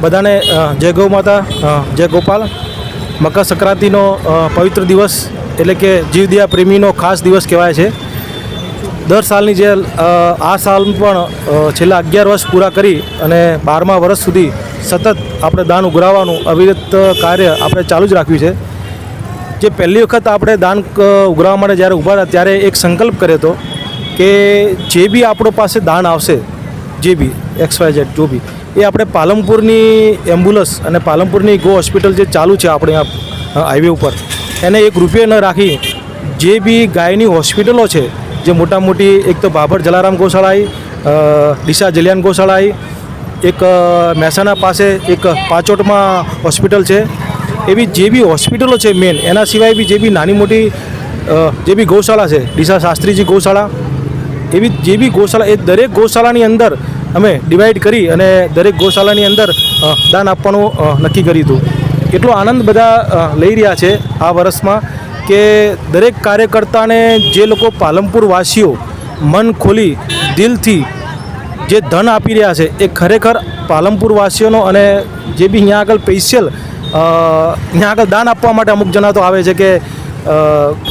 બધાને જય ગૌ માતા, જય ગોપાલ. મકર સંક્રાંતિનો પવિત્ર દિવસ એટલે કે જીવદયા પ્રેમીનો ખાસ દિવસ કહેવાય છે. દર સાલની જે આ સાલ પણ છેલ્લા 11 વર્ષ પૂરા કરી અને 12મા વર્ષ સુધી સતત આપણે દાન ઉઘરાવવાનું અવિરત કાર્ય આપણે ચાલુ જ રાખ્યું છે. જે પહેલી વખત આપણે દાન ઉઘરાવવા માટે જ્યારે ઊભા હતા ત્યારે એક સંકલ્પ કર્યો હતો કે જે બી આપણો પાસે દાન આવશે, જે બી XYZ જો બી, એ આપણે પાલનપુરની એમ્બ્યુલન્સ અને પાલનપુરની ગો હોસ્પિટલ જે ચાલુ છે આપણે આ હાઈવે ઉપર, એને ₹1 ન રાખી જે બી ગાયની હોસ્પિટલો છે, જે મોટા મોટી, એક તો બાબર જલારામ ગૌશાળા આવી, ડીસા જલિયાન ગૌશાળા આવી, એક મહેસાણા પાસે એક પાચોટમાં હોસ્પિટલ છે, એવી જે બી હોસ્પિટલો છે મેન, એના સિવાય બી જે બી નાની મોટી જે બી ગૌશાળા છે, ડીસા શાસ્ત્રીજી ગૌશાળા, એવી જે બી ગૌશાળા, એ દરેક ગૌશાળાની અંદર અમે ડિવાઈડ કરી અને દરેક ગૌશાળાની અંદર દાન આપવાનું નક્કી કર્યું હતું. એટલો આનંદ બધા લઈ રહ્યા છે આ વર્ષમાં કે દરેક કાર્યકર્તાને જે લોકો પાલનપુર વાસીઓ મન ખોલી દિલથી જે ધન આપી રહ્યા છે, એ ખરેખર પાલનપુર વાસીઓનો, અને જે બી અહીંયા આગળ સ્પેશિયલ અહીંયા આગળ દાન આપવા માટે અમુક જણા તો આવે છે કે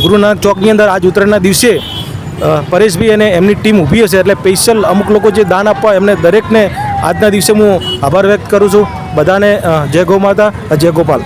ગુરુ નાનક ચોકની અંદર આજ ઉત્તરાયણના દિવસે પરેશભાઈ અને એમની ટીમ ઊભી હશે એટલે સ્પેશિયલ અમુક લોકો જે દાન આપવા, એમને દરેકને આજના દિવસે હું આભાર વ્યક્ત કરું છું. બધાને જય ગૌ માતા, જય ગોપાલ.